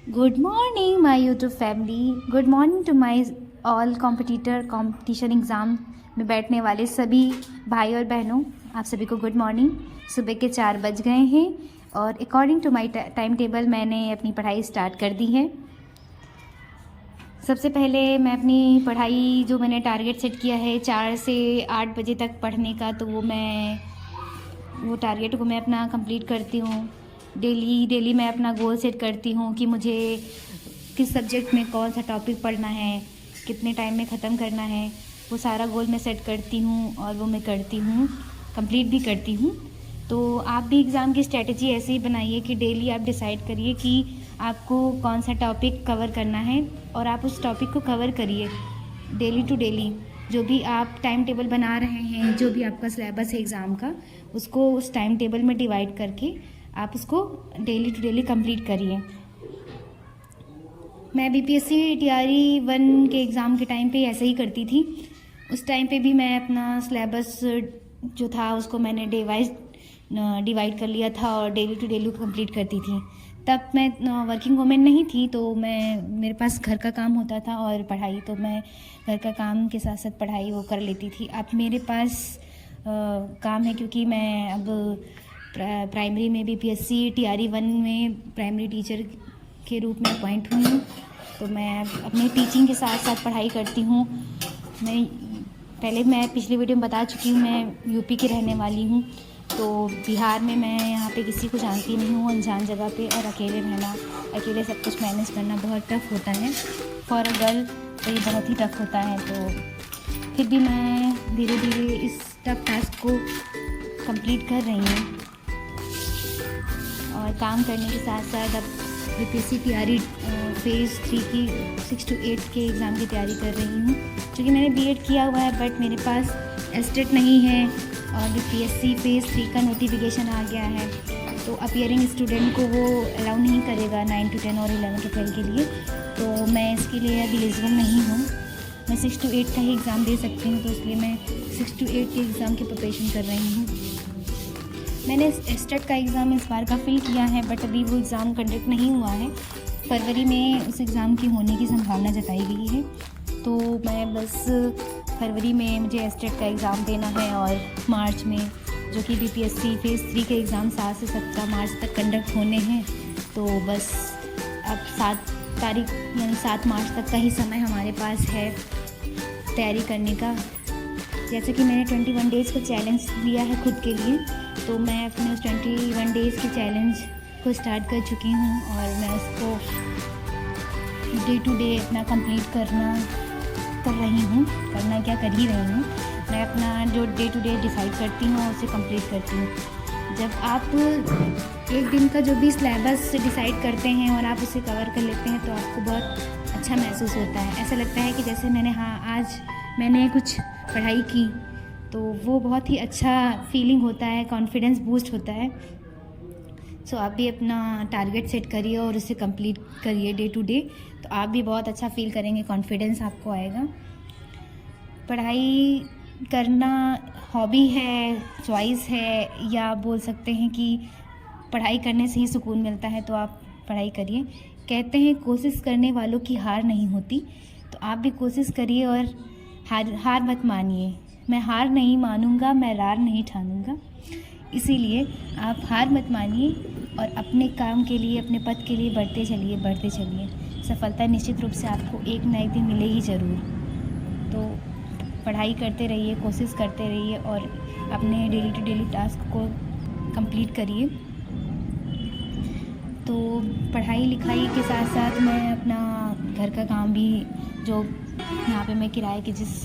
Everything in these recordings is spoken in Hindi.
Good morning, my YouTube family. Good morning to my all competition exam में बैठने वाले सभी भाई और बहनों, आप सभी को गुड मॉर्निंग। सुबह के 4 बज गए हैं और according to my time table मैंने अपनी पढ़ाई स्टार्ट कर दी है। सबसे पहले मैं अपनी पढ़ाई जो मैंने टारगेट सेट किया है 4 से 8 बजे तक पढ़ने का, तो वो टारगेट को मैं अपना कंप्लीट करती हूँ। डेली मैं अपना गोल सेट करती हूँ कि मुझे किस सब्जेक्ट में कौन सा टॉपिक पढ़ना है, कितने टाइम में ख़त्म करना है। वो सारा गोल मैं सेट करती हूँ और वो मैं करती हूँ, कंप्लीट भी करती हूँ। तो आप भी एग्ज़ाम की स्ट्रेटजी ऐसे ही बनाइए कि डेली आप डिसाइड करिए कि आपको कौन सा टॉपिक कवर करना है और आप उस टॉपिक को कवर करिए डेली टू डेली। जो भी आप टाइम टेबल बना रहे हैं, जो भी आपका सिलेबस है एग्ज़ाम का, उसको उस टाइम टेबल में डिवाइड करके आप उसको डेली टू डेली कंप्लीट करिए। मैं BPSC TRE 1 के एग्ज़ाम के टाइम पे ऐसे ही करती थी। उस टाइम पे भी मैं अपना सिलेबस जो था उसको मैंने डे वाइज डिवाइड कर लिया था और डेली टू डेली कंप्लीट करती थी। तब मैं वर्किंग वुमेन नहीं थी, तो मेरे पास घर का काम होता था और पढ़ाई, तो मैं घर का काम के साथ साथ पढ़ाई वो कर लेती थी। अब मेरे पास काम है क्योंकि मैं अब प्राइमरी में BPSC TRE 1 में प्राइमरी टीचर के रूप में अपॉइंट हुई हूँ। तो मैं अपनी टीचिंग के साथ साथ पढ़ाई करती हूँ। मैं पिछली वीडियो में बता चुकी हूँ, मैं यूपी की रहने वाली हूँ। तो बिहार में मैं यहाँ पे किसी को जानती नहीं हूँ, अनजान जगह पे, और अकेले रहना, अकेले सब कुछ मैनेज करना बहुत टफ़ होता है। फॉर अ गर्ल तो ये बहुत ही टफ़ होता है। तो फिर भी मैं धीरे धीरे इस टफ़ टास्क को कंप्लीट कर रही हूँ और काम करने के साथ साथ अब BPSC TRE फेज़ 3 की 6 to 8 के एग्ज़ाम की तैयारी कर रही हूँ। क्योंकि मैंने B.Ed किया हुआ है बट मेरे पास एस्टेट नहीं है और BPSC फेज़ 3 का नोटिफिकेशन आ गया है, तो अपीयरिंग स्टूडेंट को वो अलाउ नहीं करेगा 9 to 10 और 11 to 12 के लिए। तो मैं इसके लिए अब एलिजिबल नहीं हूँ। मैं 6 to 8 का ही एग्ज़ाम दे सकती हूँ, तो इसलिए मैं 6 to 8 के एग्ज़ाम की प्रिपरेशन कर रही हूँ। मैंने एस्टेट का एग्ज़ाम इस बार का फिल किया है बट अभी वो एग्ज़ाम कंडक्ट नहीं हुआ है। फरवरी में उस एग्ज़ाम की होने की संभावना जताई गई है, तो मैं बस फरवरी में मुझे एस्टेट का एग्ज़ाम देना है और मार्च में जो कि BPSC फेज़ 3 के एग्ज़ाम 7 से 17 मार्च तक कंडक्ट होने हैं। तो बस अब 7 तारीख यानी 7 मार्च तक का ही समय हमारे पास है तैयारी करने का। जैसे कि मैंने 21 डेज़ का चैलेंज लिया है खुद के लिए, तो मैं अपने उस 21 डेज़ के चैलेंज को स्टार्ट कर चुकी हूँ और मैं उसको डे टू डे अपना कंप्लीट कर ही रही हूँ। मैं अपना जो डे टू डे डिसाइड करती हूँ उसे कंप्लीट करती हूँ। जब आप एक दिन का जो भी सिलेबस डिसाइड करते हैं और आप उसे कवर कर लेते हैं तो आपको बहुत अच्छा महसूस होता है। ऐसा लगता है कि जैसे आज मैंने कुछ पढ़ाई की, तो वो बहुत ही अच्छा फीलिंग होता है, कॉन्फिडेंस बूस्ट होता है। सो आप भी अपना टारगेट सेट करिए और उसे कंप्लीट करिए डे टू डे, तो आप भी बहुत अच्छा फील करेंगे, कॉन्फिडेंस आपको आएगा। पढ़ाई करना हॉबी है, चॉइस है, या बोल सकते हैं कि पढ़ाई करने से ही सुकून मिलता है, तो आप पढ़ाई करिए। कहते हैं कोशिश करने वालों की हार नहीं होती, तो आप भी कोशिश करिए और हार मत मानिए। मैं हार नहीं मानूंगा, मैं रार नहीं ठानूंगा। इसीलिए आप हार मत मानिए और अपने काम के लिए, अपने पथ के लिए बढ़ते चलिए। सफलता निश्चित रूप से आपको एक ना एक दिन मिलेगी ज़रूर। तो पढ़ाई करते रहिए, कोशिश करते रहिए और अपने डेली टू डेली टास्क को कंप्लीट करिए। तो पढ़ाई लिखाई के साथ साथ मैं अपना घर का काम भी, जो यहाँ पे मैं किराए के जिस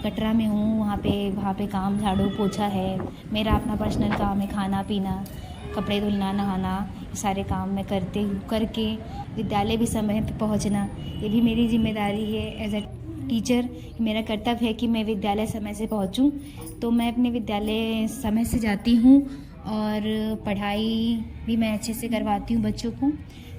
कटरा में हूँ वहाँ पे काम झाड़ू पोछा है, मेरा अपना पर्सनल काम है, खाना पीना, कपड़े धुलना, नहाना, ये सारे काम मैं करके विद्यालय भी समय पे पहुँचना, ये भी मेरी जिम्मेदारी है एज अ टीचर। मेरा कर्तव्य है कि मैं विद्यालय समय से पहुँचूँ। तो मैं अपने विद्यालय समय से जाती हूँ और पढ़ाई भी मैं अच्छे से करवाती हूँ बच्चों को।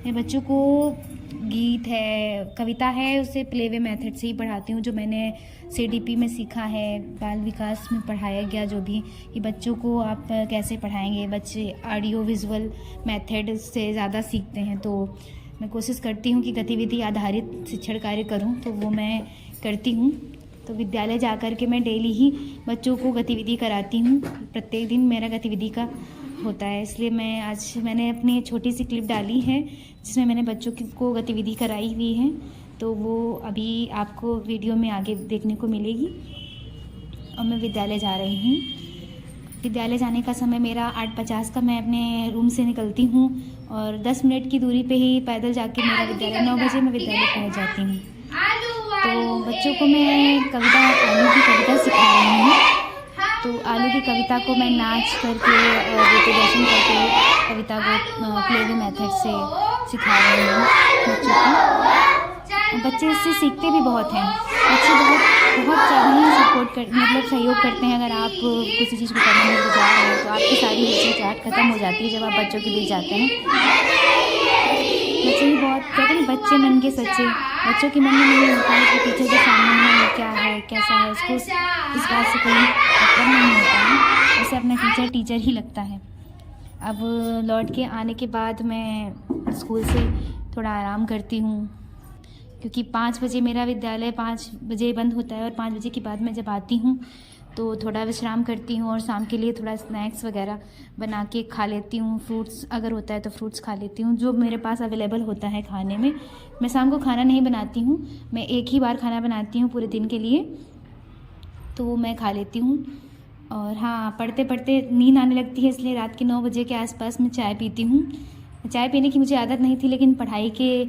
मैं बच्चों को गीत है, कविता है, उसे प्लेवे मेथड से ही पढ़ाती हूँ, जो मैंने CDP में सीखा है, बाल विकास में पढ़ाया गया जो भी, कि बच्चों को आप कैसे पढ़ाएंगे। बच्चे ऑडियो विजुअल मेथड से ज़्यादा सीखते हैं, तो मैं कोशिश करती हूँ कि गतिविधि आधारित शिक्षण कार्य करूँ, तो वो मैं करती हूँ। तो विद्यालय जाकर के मैं डेली ही बच्चों को गतिविधि कराती हूँ। प्रत्येक दिन मेरा गतिविधि का होता है, इसलिए मैंने अपनी छोटी सी क्लिप डाली है जिसमें मैंने बच्चों को गतिविधि कराई हुई है। तो वो अभी आपको वीडियो में आगे देखने को मिलेगी। और मैं विद्यालय जा रही हूँ। विद्यालय जाने का समय मेरा 8:50 का, मैं अपने रूम से निकलती हूँ और 10 मिनट की दूरी पे ही पैदल जाके मेरा विद्यालय 9 बजे मैं विद्यालय पहुँच जाती हूँ। तो बच्चों को मैं कविता, आलू की कविता सिखा रही हूँ। तो आलू की कविता को मैं नाच करके और प्रदर्शन करके कविता को प्ले वे मेथड से सिखा रही हूँ बच्चों को। बच्चे इससे सीखते भी बहुत हैं। बच्चे बहुत ज़्यादा ही सहयोग करते हैं। अगर आप किसी चीज़ को करने में जा रहे हैं तो आपकी सारी हिचकिचाहट खत्म हो जाती है जब आप बच्चों के बीच जाते हैं। बच्चे भी बहुत कहते हैं, बच्चे मन के सच्चे। बच्चों के मन में नहीं होता है कि टीचर के सामने है क्या है, कैसा है, उसको इस बात से कोई मतलब नहीं होता है। उसे अपना टीचर टीचर ही लगता है। अब लौट के आने के बाद मैं स्कूल से थोड़ा आराम करती हूँ, क्योंकि 5 बजे मेरा विद्यालय 5 बजे बंद होता है और 5 बजे के बाद मैं जब आती हूँ तो थोड़ा विश्राम करती हूँ और शाम के लिए थोड़ा स्नैक्स वगैरह बना के खा लेती हूँ। फ्रूट्स अगर होता है तो फ्रूट्स खा लेती हूँ, जो मेरे पास अवेलेबल होता है खाने में। मैं शाम को खाना नहीं बनाती हूँ, मैं एक ही बार खाना बनाती हूँ पूरे दिन के लिए, तो वो मैं खा लेती हूँ। और हाँ, पढ़ते पढ़ते नींद आने लगती है, इसलिए रात के 9 बजे के आसपास मैं चाय पीती हूँ। चाय पीने की मुझे आदत नहीं थी, लेकिन पढ़ाई के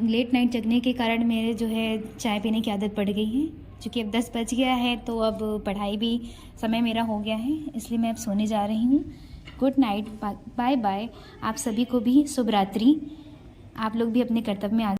लेट नाइट जगने के कारण मेरे जो है चाय पीने की आदत पड़ गई है। क्योंकि अब 10 बज गया है तो अब पढ़ाई भी समय मेरा हो गया है, इसलिए मैं अब सोने जा रही हूँ। Good night, bye bye. आप सभी को भी शुभ रात्रि। आप लोग भी अपने कर्तव्य में